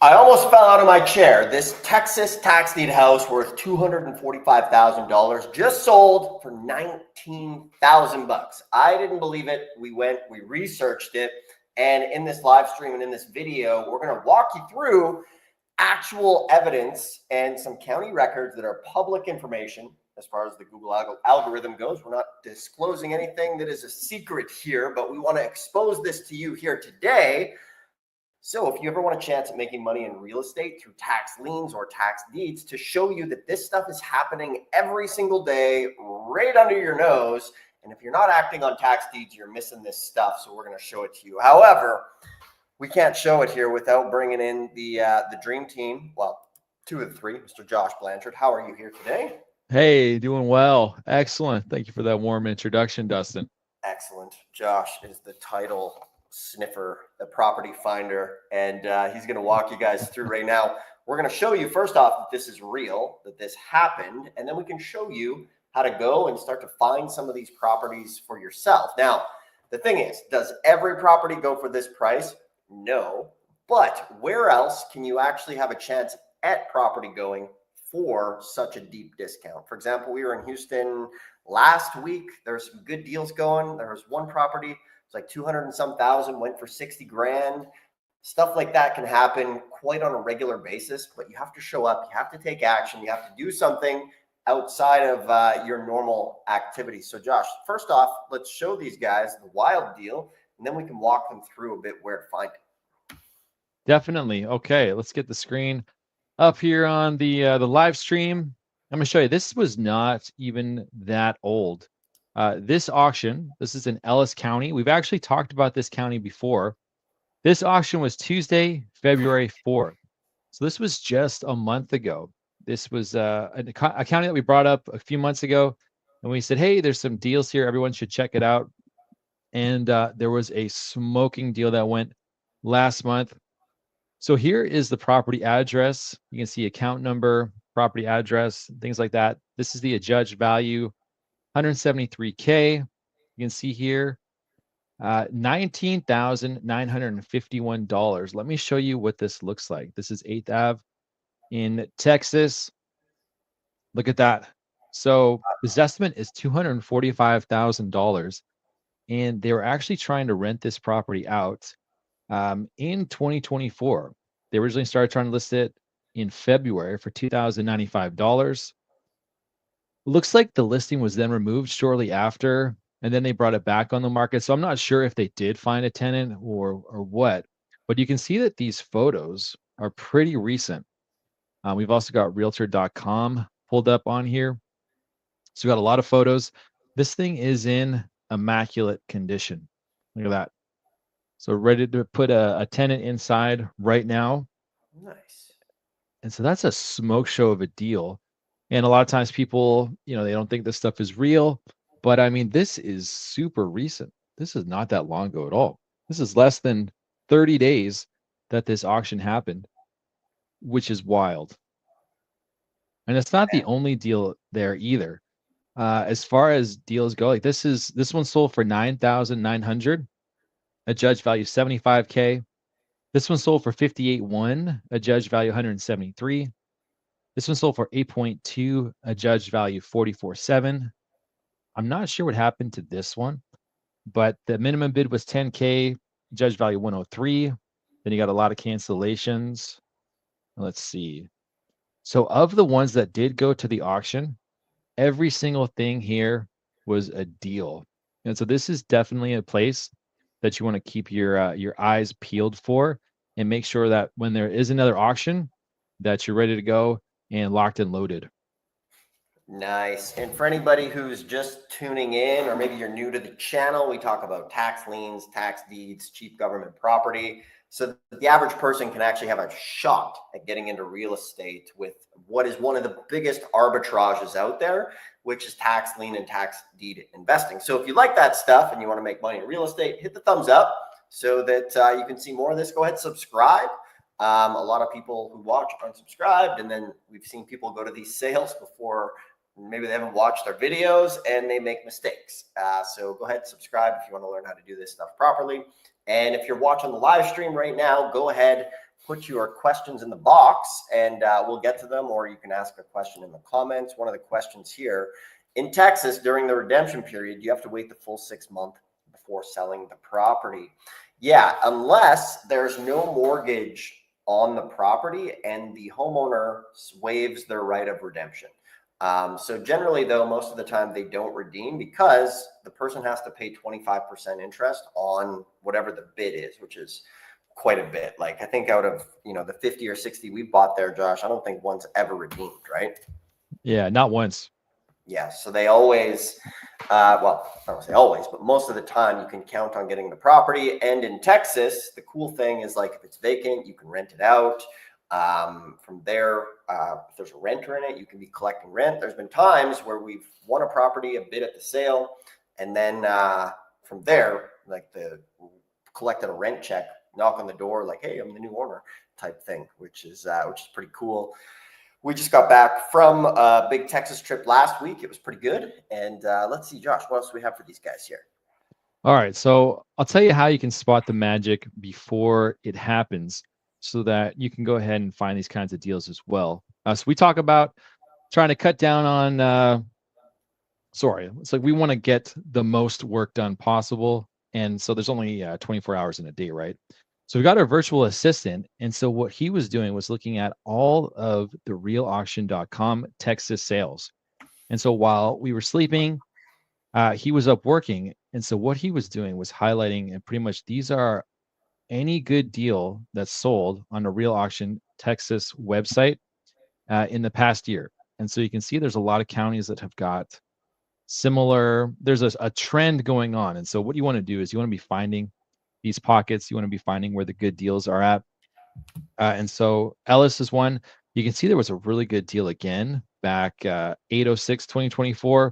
I almost fell out of my chair. This Texas tax deed house worth $245,000 just sold for $19,000. I didn't believe it. We researched it, and in this live stream and in this video, we're going to walk you through actual evidence and some county records that are public information. As far as the Google algorithm goes, we're not disclosing anything that is a secret here, but we want to expose this to you here today. So if you ever want a chance at making money in real estate through tax liens or tax deeds, to show you that this stuff is happening every single day right under your nose. And if you're not acting on tax deeds, you're missing this stuff. So we're going to show it to you. However, we can't show it here without bringing in the dream team. Well, two of the three, Mr. Josh Blanchard. How are you here today? Hey, doing well. Excellent. Thank you for that warm introduction, Dustin. Excellent. Josh is the title sniffer, the property finder, and he's going to walk you guys through right now. We're going to show you first off that this is real, that this happened, and then we can show you how to go and start to find some of these properties for yourself. Now, the thing is, does every property go for this price? No, but where else can you actually have a chance at property going for such a deep discount? For example, we were in Houston last week. There's some good deals going. There was one property, it's like 200 and some thousand, went for 60 grand. Stuff like that can happen quite on a regular basis, but you have to show up, you have to take action, you have to do something outside of your normal activities. So Josh, first off, let's show these guys the wild deal, and then we can walk them through a bit where to find it. Definitely. Okay, let's get the screen up here on the live stream. I'm going to show you. This was not even that old. This auction, this is in Ellis County. We've actually talked about this county before. This auction was Tuesday, February 4th. So this was just a month ago. This was a county that we brought up a few months ago. And we said, hey, there's some deals here. Everyone should check it out. And there was a smoking deal that went last month. So here is the property address. You can see account number, property address, things like that. This is the adjudged value, $173K. You can see here, $19,951. Let me show you what this looks like. This is 8th Ave in Texas. Look at that. So this estimate is $245,000. And they were actually trying to rent this property out in 2024. They originally started trying to list it in February for $2,095. Looks like the listing was then removed shortly after, and then they brought it back on the market. So I'm not sure if they did find a tenant or what, but you can see that these photos are pretty recent. We've also got realtor.com pulled up on here. So we got a lot of photos. This thing is in immaculate condition. Look at that. So ready to put a tenant inside right now. Nice. And so that's a smoke show of a deal. And a lot of times people, they don't think this stuff is real. But I mean, this is super recent. This is not that long ago at all. This is less than 30 days that this auction happened, which is wild. And it's not the only deal there either. As far as deals go, like this one sold for $9,900, adjudged value $75K. This one sold for $58,100, adjudged value $173,000. This one sold for $8.2, adjudged value $44,700. I'm not sure what happened to this one, but the minimum bid was $10K, adjudged value $103,000. Then you got a lot of cancellations. Let's see. So of the ones that did go to the auction, every single thing here was a deal. And so this is definitely a place that you want to keep your eyes peeled for, and make sure that when there is another auction that you're ready to go and locked and loaded. Nice. And for anybody who's just tuning in, or maybe you're new to the channel, we talk about tax liens, tax deeds, cheap government property, so that the average person can actually have a shot at getting into real estate with what is one of the biggest arbitrages out there, which is tax lien and tax deed investing. So if you like that stuff and you want to make money in real estate, hit the thumbs up so that you can see more of this. Go ahead, subscribe. A lot of people who watch aren't subscribed, and then we've seen people go to these sales before maybe they haven't watched our videos and they make mistakes. So go ahead, subscribe if you want to learn how to do this stuff properly. And if you're watching the live stream right now, go ahead, put your questions in the box and we'll get to them, or you can ask a question in the comments. One of the questions here: in Texas, during the redemption period, you have to wait the full 6 months before selling the property. Yeah, unless there's no mortgage on the property and the homeowner waives their right of redemption. So generally, though, most of the time they don't redeem because the person has to pay 25% interest on whatever the bid is, which is quite a bit. Like, I think out of, the 50 or 60 we bought there, Josh, I don't think one's ever redeemed, right? Yeah, not once. Yeah, so they always, well, I don't say always, but most of the time you can count on getting the property. And in Texas, the cool thing is, like, if it's vacant, you can rent it out. From there, if there's a renter in it, you can be collecting rent. There's been times where we've won a property, a bid at the sale, and then from there, like, collected a rent check, knock on the door, like, hey, I'm the new owner type thing, which is pretty cool. We just got back from a big Texas trip last week. It was pretty good. And let's see, Josh, what else do we have for these guys here? All right, so I'll tell you how you can spot the magic before it happens so that you can go ahead and find these kinds of deals as well. So we talk about trying to cut down on, it's like we want to get the most work done possible. And so there's only 24 hours in a day, right? So we got our virtual assistant. And so what he was doing was looking at all of the realauction.com Texas sales. And so while we were sleeping, he was up working. And so what he was doing was highlighting, and pretty much these are any good deal that's sold on a Real Auction Texas website in the past year. And so you can see there's a lot of counties that have got similar, there's a trend going on. And so what you want to do is you want to be finding these pockets. You want to be finding where the good deals are at. And so Ellis is one. You can see there was a really good deal again back 8/06/2024.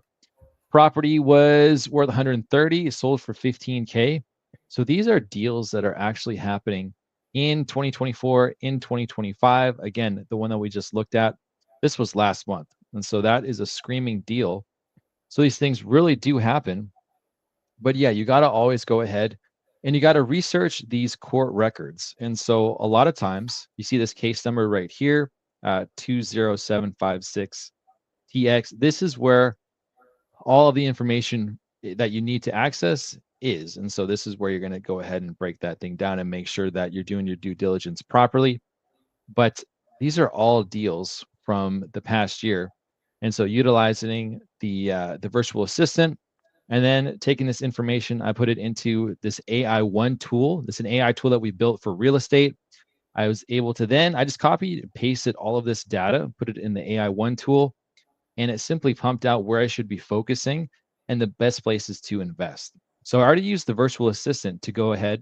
Property was worth 130, sold for 15K. So these are deals that are actually happening in 2024, in 2025. Again, the one that we just looked at, this was last month. And so that is a screaming deal. So these things really do happen. But yeah, you got to always go ahead and you got to research these court records. And so a lot of times you see this case number right here, 20756TX. This is where all of the information that you need to access is. And so this is where you're going to go ahead and break that thing down and make sure that you're doing your due diligence properly. But these are all deals from the past year. And so utilizing the virtual assistant and then taking this information, I put it into this AI1 tool. This is an AI tool that we built for real estate. I was able to then, I just copied and pasted all of this data, put it in the AI1 tool, and it simply pumped out where I should be focusing and the best places to invest. So I already used the virtual assistant to go ahead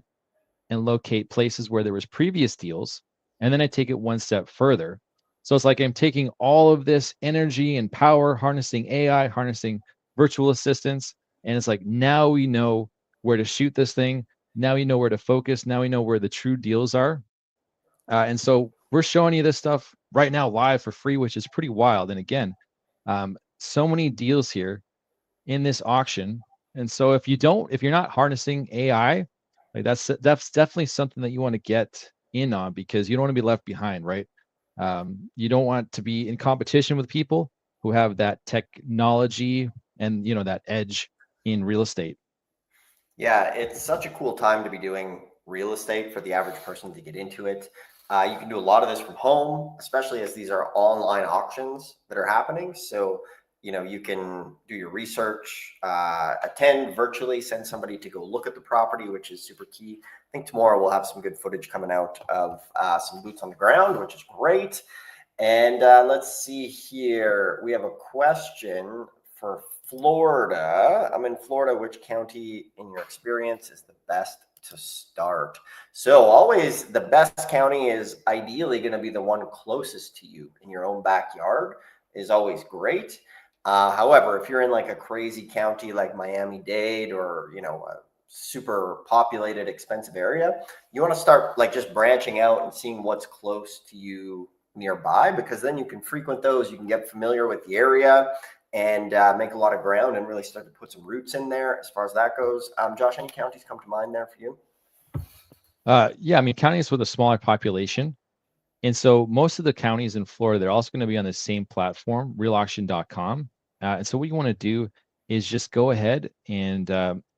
and locate places where there was previous deals. And then I take it one step further. So it's like I'm taking all of this energy and power, harnessing AI, harnessing virtual assistants. And it's like, now we know where to shoot this thing. Now we know where to focus. Now we know where the true deals are. And so we're showing you this stuff right now live for free, which is pretty wild. And again, so many deals here in this auction. And so if you're not harnessing AI, like that's definitely something that you want to get in on, because you don't want to be left behind, right? You don't want to be in competition with people who have that technology and that edge in real estate. Yeah, it's such a cool time to be doing real estate for the average person to get into it. You can do a lot of this from home, especially as these are online auctions that are happening. So, you can do your research, attend virtually, send somebody to go look at the property, which is super key. I think tomorrow we'll have some good footage coming out of some boots on the ground, which is great. And let's see here. We have a question for Florida. I'm in Florida. Which county, in your experience, is the best to start? So always the best county is ideally going to be the one closest to you in your own backyard, is always great. However, if you're in like a crazy county like Miami-Dade or, a super populated, expensive area, you want to start like just branching out and seeing what's close to you nearby, because then you can frequent those. You can get familiar with the area and make a lot of ground and really start to put some roots in there as far as that goes. Josh, any counties come to mind there for you? Yeah, I mean, counties with a smaller population, And so most of the counties in Florida, they're also going to be on the same platform, realauction.com. And so what you want to do is just go ahead and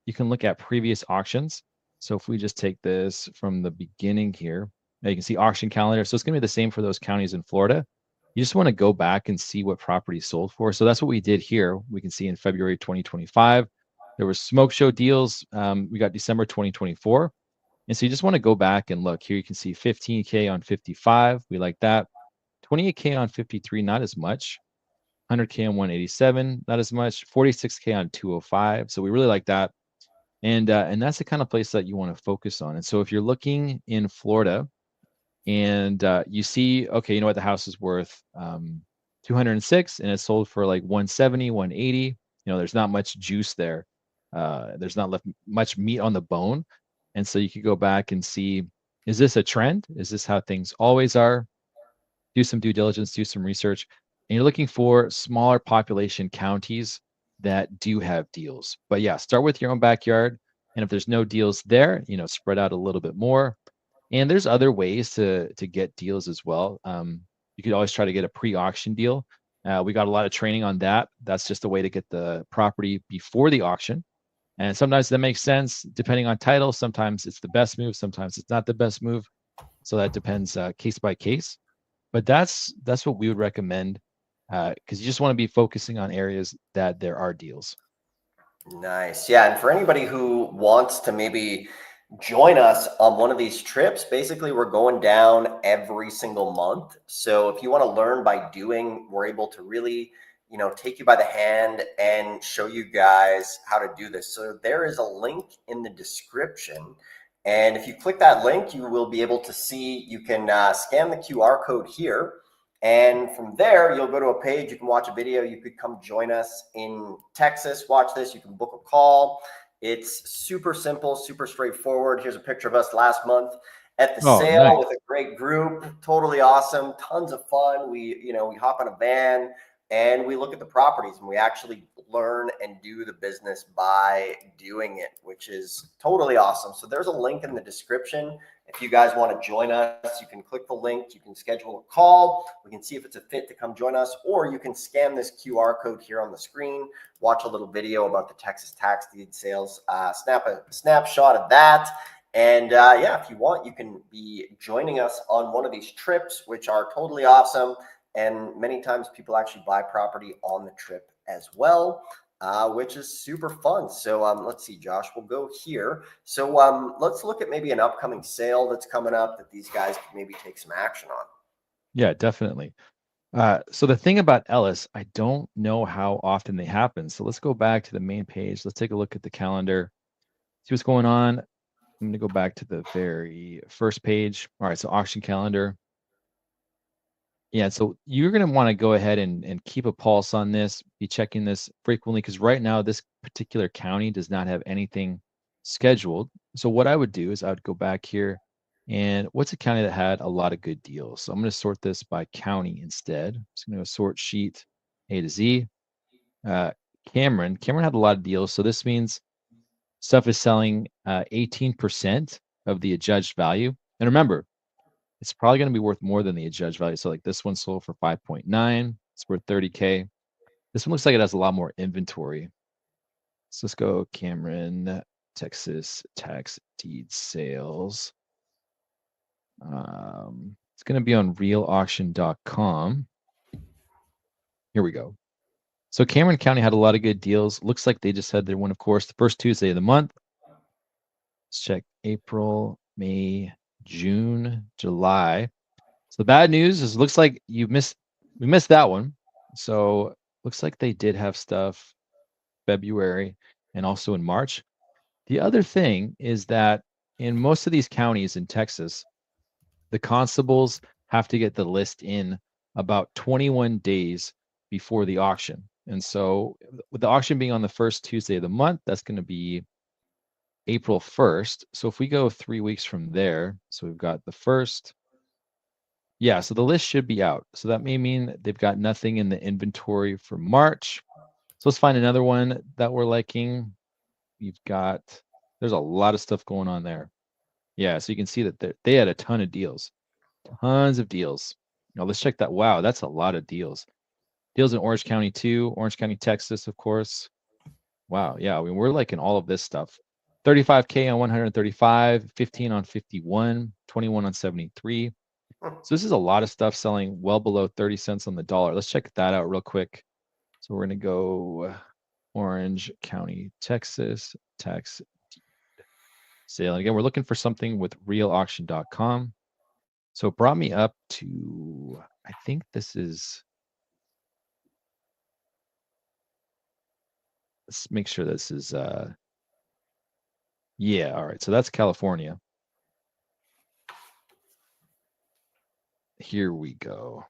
you can look at previous auctions. So if we just take this from the beginning here, now you can see auction calendar. So it's going to be the same for those counties in Florida. You just want to go back and see what property sold for. So that's what we did here. We can see in February 2025, there was smoke show deals. We got December 2024. And so you just want to go back and look here. You can see 15K on 55. We like that. 28K on 53, not as much. 100K on 187, not as much. 46K on 205. So we really like that. And that's the kind of place that you want to focus on. And so if you're looking in Florida and you see, okay, you know what, the house is worth 206 and it's sold for like 170, 180. There's not much juice there. There's not left much meat on the bone. And so you could go back and see, is this a trend? Is this how things always are? Do some due diligence, do some research. And you're looking for smaller population counties that do have deals. But yeah, start with your own backyard. And if there's no deals there, spread out a little bit more. And there's other ways to get deals as well. You could always try to get a pre-auction deal. We got a lot of training on that. That's just a way to get the property before the auction. And sometimes that makes sense depending on title. Sometimes it's the best move. Sometimes it's not the best move. So that depends case by case. But that's what we would recommend because you just want to be focusing on areas that there are deals. Nice. Yeah. And for anybody who wants to maybe join us on one of these trips, basically we're going down every single month. So if you want to learn by doing, we're able to really, take you by the hand and show you guys how to do this. So there is a link in the description. And if you click that link, you will be able to see, you can scan the QR code here. And from there, you'll go to a page, you can watch a video, you could come join us in Texas, watch this, you can book a call. It's super simple, super straightforward. Here's a picture of us last month at the sale with a great group, totally awesome, tons of fun. We hop in a van and we look at the properties and we actually learn and do the business by doing it, which is totally awesome. So there's a link in the description. If you guys want to join us, you can click the link, you can schedule a call, we can see if it's a fit to come join us, or you can scan this QR code here on the screen, watch a little video about the Texas tax deed sales, snap a snapshot of that. And yeah, if you want, you can be joining us on one of these trips, which are totally awesome. And many times people actually buy property on the trip as well. Which is super fun. So let's see, Josh, we'll go here. So let's look at maybe an upcoming sale that's coming up that these guys could maybe take some action on. Yeah, definitely. So the thing about Ellis, I don't know how often they happen. So let's go back to the main page. Let's take a look at the calendar, see what's going on. I'm going to go back to the very first page. All right, so auction calendar. Yeah, so you're going to want to go ahead and keep a pulse on this, be checking this frequently, because right now this particular county does not have anything scheduled. So what I would do is I would go back here and what's a county that had a lot of good deals? So I'm going to sort this by county instead. I'm just going to sort sheet A to Z. Cameron had a lot of deals. So this means stuff is selling 18% of the adjudged value. And remember, it's probably going to be worth more than the adjudged value. So like this one sold for 5.9. It's worth 30K. This one looks like it has a lot more inventory. So let's go Cameron, Texas tax deed sales. It's going to be on realauction.com. Here we go. So Cameron County had a lot of good deals. Looks like they just had their one, of course, the first Tuesday of the month. Let's check April, May, June, July. So the bad news is it looks like we missed that one. So looks like they did have stuff February and also in March. The other thing is that in most of these counties in Texas, the constables have to get the list in about 21 days before the auction. And so with the auction being on the first Tuesday of the month, that's going to be April 1st. So if we go 3 weeks from there, so we've got the first. Yeah, so the list should be out. So that may mean they've got nothing in the inventory for March. So let's find another one that we're liking. There's a lot of stuff going on there. Yeah, so you can see that they had a ton of deals. Tons of deals. Now let's check that. Wow, that's a lot of deals. Deals in Orange County too. Orange County, Texas, of course. Wow, yeah, I mean, we're liking all of this stuff. 35K on 135, 15 on 51, 21 on 73. So this is a lot of stuff selling well below 30 cents on the dollar. Let's check that out real quick. So we're going to go Orange County, Texas, tax sale. And again, we're looking for something with realauction.com. So it brought me up to, I think this is, let's make sure this is, yeah, all right. So that's California. Here we go.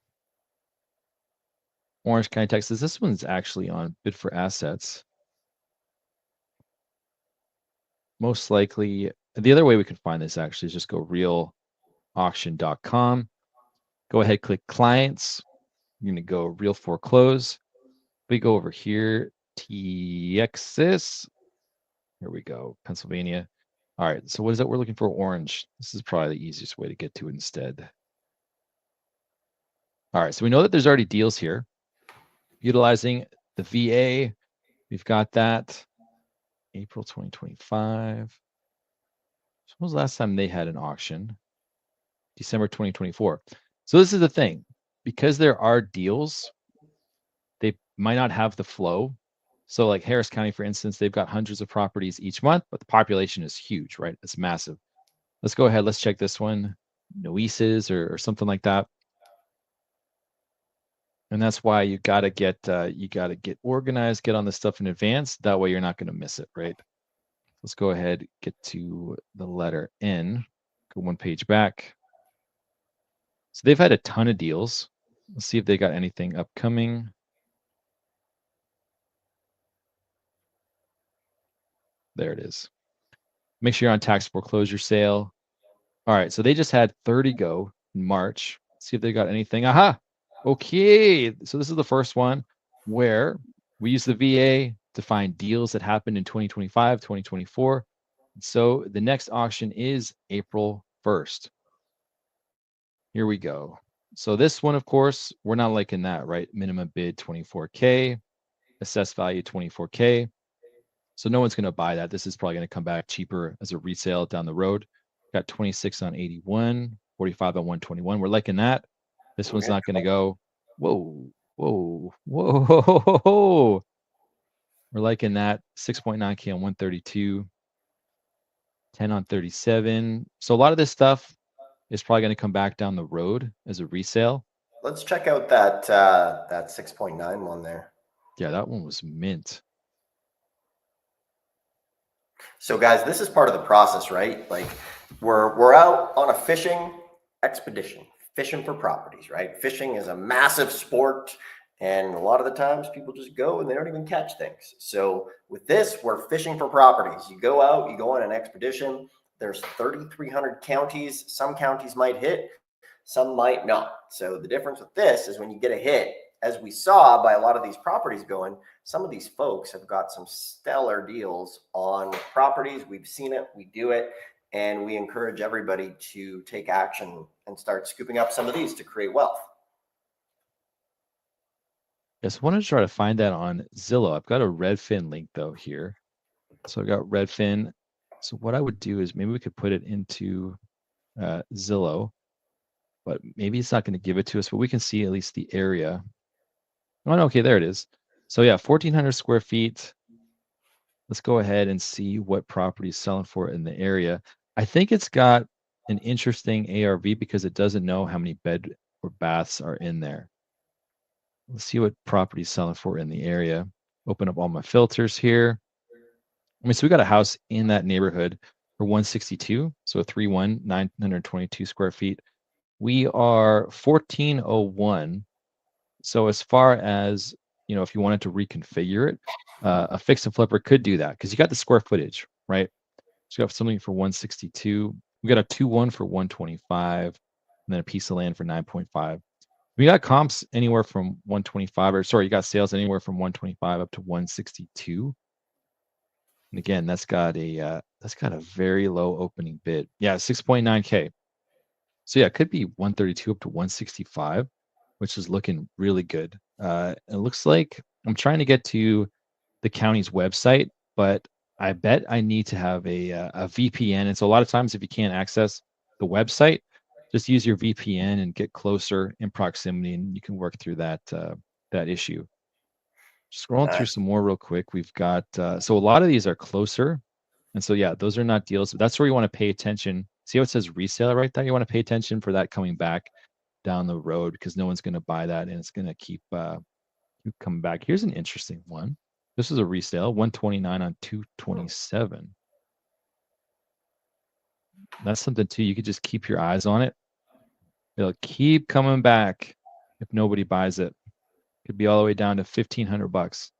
Orange County, Texas. This one's actually on Bid for Assets. Most likely, the other way we can find this actually is just go realauction.com. Go ahead, click clients. You're going to go real foreclose. We go over here, Texas. Here we go, Pennsylvania. All right, so what is that we're looking for? Orange. This is probably the easiest way to get to it instead. All right, so we know that there's already deals here. Utilizing the VA, we've got that. April 2025. So when was the last time they had an auction? December 2024. So this is the thing. Because there are deals, they might not have the flow. So like Harris County, for instance, they've got hundreds of properties each month, but the population is huge, right? It's massive. Let's go ahead. Let's check this one. Noesis or something like that. And that's why you gotta get organized, get on this stuff in advance. That way you're not going to miss it, right? Let's go ahead, get to the letter N, go one page back. So they've had a ton of deals. Let's see if they got anything upcoming. There it is. Make sure you're on tax foreclosure sale. All right, so they just had 30 go in March. See if they got anything. Aha! Okay, so this is the first one where we use the VA to find deals that happened in 2025, 2024. So the next auction is April 1st. Here we go. So this one, of course, we're not liking that, right? Minimum bid 24K, assessed value 24K. So no one's going to buy that. This is probably going to come back cheaper as a resale down the road. Got 26 on 81, 45 on 121. We're liking that. This one's not going to go. Whoa, whoa, whoa. We're liking that. 6.9K on 132, 10 on 37. So a lot of this stuff is probably going to come back down the road as a resale. Let's check out that that 6.9 one there. Yeah, that one was mint. So guys, this is part of the process, right? Like we're out on a fishing expedition, fishing for properties, right? Fishing is a massive sport, and a lot of the times people just go and they don't even catch things. So with this, we're fishing for properties. You go out, you go on an expedition. There's 3,300 counties. Some counties might hit, some might not. So the difference with this is when you get a hit, as we saw by a lot of these properties going, some of these folks have got some stellar deals on properties. We've seen it, we do it, and we encourage everybody to take action and start scooping up some of these to create wealth. Yes, I want to try to find that on Zillow. I've got a Redfin link though here. So I've got Redfin. So what I would do is maybe we could put it into Zillow, but maybe it's not going to give it to us, but we can see at least the area. Oh, okay, there it is. So yeah, 1,400 square feet. Let's go ahead and see what property is selling for in the area. I think it's got an interesting ARV because it doesn't know how many bed or baths are in there. Let's see what property is selling for in the area. Open up all my filters here. I mean, so we got a house in that neighborhood for 162, so a 3-1, 922 square feet. We are 1401. So as far as, you know, if you wanted to reconfigure it, a fix and flipper could do that because you got the square footage, right? So you have something for 162. We got a 2-1 for 125, and then a piece of land for 9.5. We got comps anywhere from 125, or sorry, you got sales anywhere from 125 up to 162. And again, that's got a very low opening bid. Yeah, 6.9K. So yeah, it could be 132 up to 165, which is looking really good. It looks like I'm trying to get to the county's website, but I bet I need to have a VPN. And so a lot of times, if you can't access the website, just use your VPN and get closer in proximity, and you can work through that issue. Scrolling through Nice. some more real quick, we've got so a lot of these are closer, and so yeah, those are not deals. But that's where you want to pay attention. See how it says resale right there? You want to pay attention for that coming back down the road because no one's going to buy that, and it's going to keep coming back. Here's an interesting one. This is a resale, 129 on 227. That's something too. You could just keep your eyes on it. It'll keep coming back if nobody buys it. Could be all the way down to $1,500.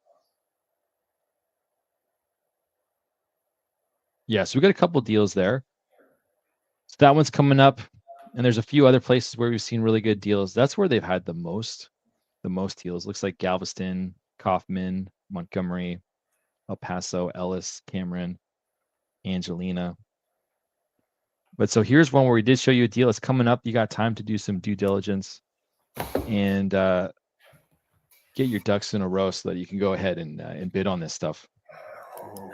Yeah, so we got a couple deals there. So that one's coming up, and there's a few other places where we've seen really good deals. That's where they've had the most deals. Looks like Galveston, Kaufman, Montgomery, El Paso, Ellis, Cameron, Angelina. But so here's one where we did show you a deal. It's coming up. You got time to do some due diligence and get your ducks in a row so that you can go ahead and bid on this stuff.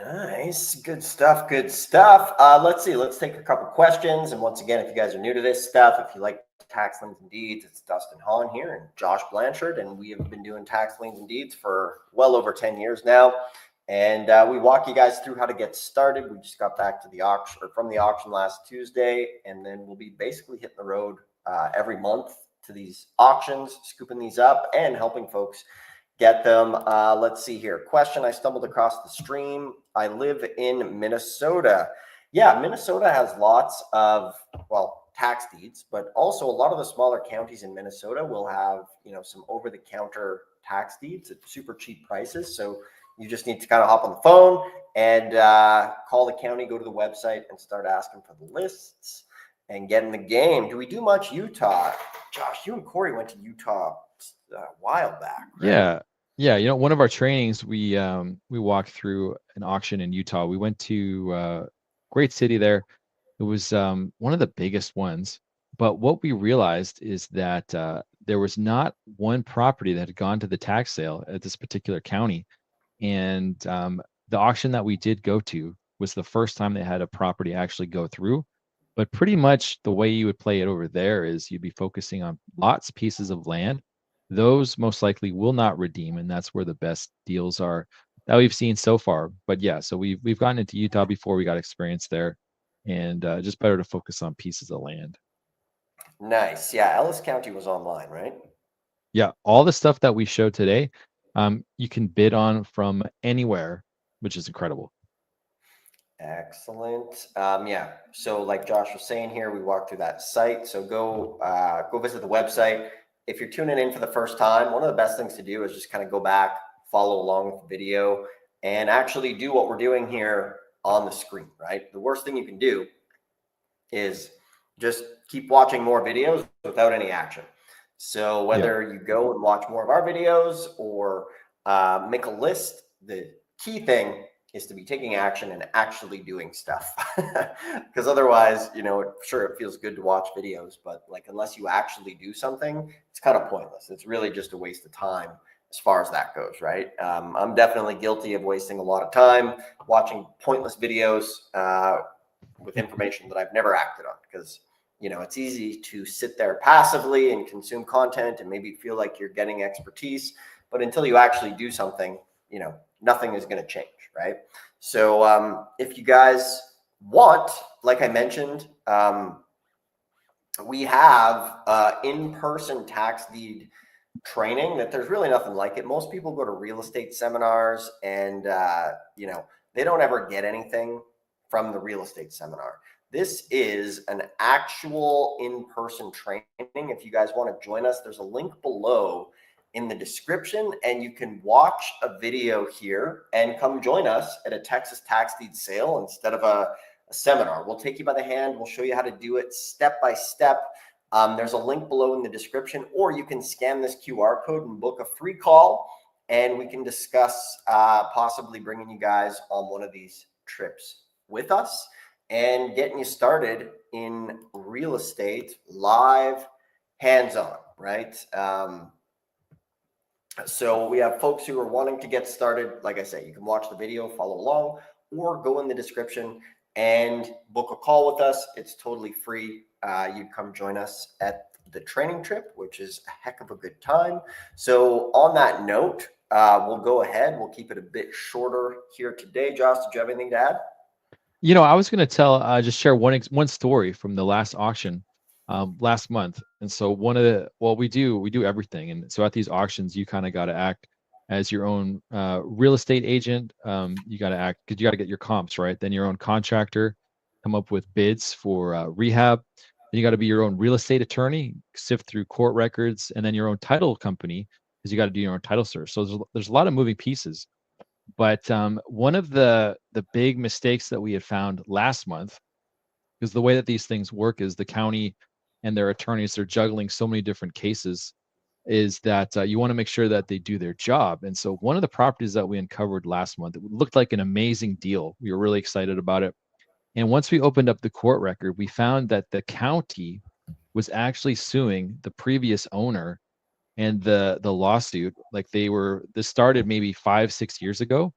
Nice. Good stuff. Good stuff. Let's see. Let's take a couple questions. And once again, if you guys are new to this stuff, if you like Tax Liens and Deeds, it's Dustin Hahn here and Josh Blanchard. And we have been doing Tax Liens and Deeds for well over 10 years now. And we walk you guys through how to get started. We just got back to the auction or from the auction last Tuesday. And then we'll be basically hitting the road every month to these auctions, scooping these up and helping folks get them. Let's see here. Question I stumbled across the stream. I live in Minnesota. Yeah, Minnesota has lots of, well, tax deeds, but also a lot of the smaller counties in Minnesota will have, some over-the-counter tax deeds at super cheap prices. So you just need to kind of hop on the phone and call the county, go to the website and start asking for the lists and get in the game. Do we do much Utah? Josh, you and Corey went to Utah a while back, right? Yeah. One of our trainings, we walked through an auction in Utah. We went to great city there. It was one of the biggest ones. But what we realized is that there was not one property that had gone to the tax sale at this particular county. And the auction that we did go to was the first time they had a property actually go through. But pretty much the way you would play it over there is you'd be focusing on lots of pieces of land. Those most likely will not redeem, and that's where the best deals are that we've seen so far. But yeah, so we've gotten into Utah before, we got experience there, and just better to focus on pieces of land. Nice. Yeah, Ellis County was online, right? Yeah, all the stuff that we showed today, you can bid on from anywhere, which is incredible. Excellent. Yeah. So like Josh was saying here, we walked through that site. So go visit the website. If you're tuning in for the first time, one of the best things to do is just kind of go back, follow along with the video, and actually do what we're doing here on the screen, right? The worst thing you can do is just keep watching more videos without any action. So whether you go and watch more of our videos or make a list, the key thing is to be taking action and actually doing stuff. Because otherwise, sure, it feels good to watch videos, but like unless you actually do something, it's kind of pointless. It's really just a waste of time as far as that goes, right? I'm definitely guilty of wasting a lot of time watching pointless videos with information that I've never acted on because it's easy to sit there passively and consume content and maybe feel like you're getting expertise, but until you actually do something, nothing is going to change, right? So if you guys want, like I mentioned, we have in-person tax deed training that there's really nothing like it. Most people go to real estate seminars and they don't ever get anything from the real estate seminar. This is an actual in-person training. If you guys want to join us, there's a link below in the description and you can watch a video here and come join us at a Texas tax deed sale instead of a seminar. We'll take you by the hand. We'll show you how to do it step by step. There's a link below in the description, or you can scan this QR code and book a free call and we can discuss possibly bringing you guys on one of these trips with us. and getting you started in real estate live, hands-on, right? So we have folks who are wanting to get started. Like I say, you can watch the video, follow along, or go in the description and book a call with us. It's totally free. You come join us at the training trip, which is a heck of a good time. So on that note, we'll go ahead. We'll keep it a bit shorter here today. Josh, did you have anything to add? You know, I was going to just share one story from the last auction last month. And so we do everything. And so at these auctions, you kind of got to act as your own real estate agent. You got to act because you got to get your comps, right? Then your own contractor, come up with bids for rehab. Then you got to be your own real estate attorney, sift through court records, and then your own title company because you got to do your own title search. So there's a lot of moving pieces. But one of the big mistakes that we had found last month, because the way that these things work is the county and their attorneys are juggling so many different cases, is that you want to make sure that they do their job. And so one of the properties that we uncovered last month, it looked like an amazing deal. We were really excited about it. And once we opened up the court record, we found that the county was actually suing the previous owner, and the lawsuit, like this started maybe 5-6 years ago.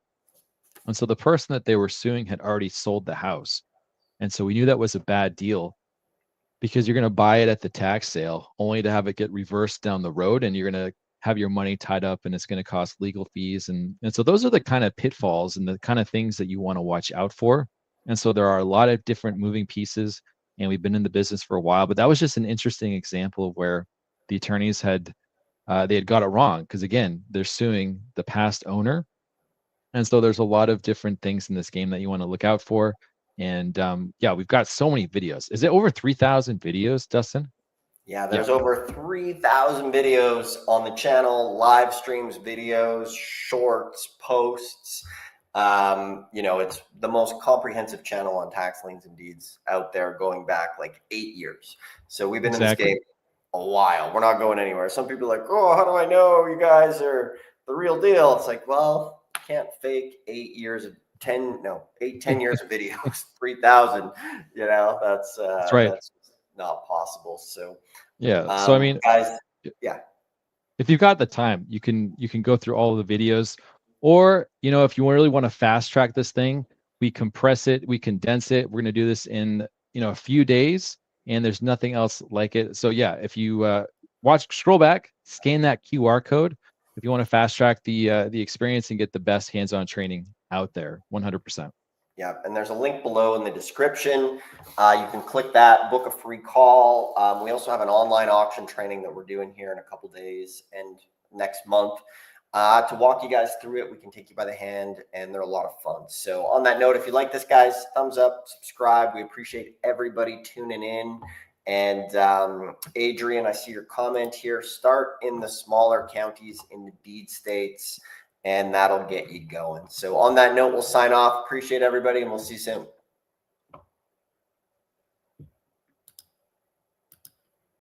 And so the person that they were suing had already sold the house. And so we knew that was a bad deal because you're going to buy it at the tax sale only to have it get reversed down the road, and you're going to have your money tied up, and it's going to cost legal fees. And so those are the kind of pitfalls and the kind of things that you want to watch out for. And so there are a lot of different moving pieces, and we've been in the business for a while, but that was just an interesting example of where the attorneys they had got it wrong, because again, they're suing the past owner. And so there's a lot of different things in this game that you want to look out for. And yeah, we've got so many videos. Is it over 3,000 videos, Dustin? Yeah, Yeah, there's over 3,000 videos on the channel, live streams, videos, shorts, posts. It's the most comprehensive channel on tax liens and deeds out there, going back like 8 years. So we've been in this game a while. We're not going anywhere. Some people are like, oh, how do I know you guys are the real deal? It's like, well, you can't fake 8 years of 10 years of videos, 3,000, that's right. that's not possible. So, Yeah. So I mean, guys, yeah. if you've got the time, you can go through all of the videos, or if you really want to fast track this thing, we compress it, we condense it. We're going to do this in a few days, and there's nothing else like it. So yeah, if you scroll back, scan that QR code if you want to fast track the experience and get the best hands-on training out there. 100%. Yeah, and there's a link below in the description. You can click that, book a free call. We also have an online auction training that we're doing here in a couple days and next month to walk you guys through it. We can take you by the hand, and they're a lot of fun. So on that note, if you like this, guys, thumbs up, subscribe. We appreciate everybody tuning in. And Adrian, I see your comment here. Start in the smaller counties in the deed states, and that'll get you going. So on that note, we'll sign off. Appreciate everybody, and we'll see you soon.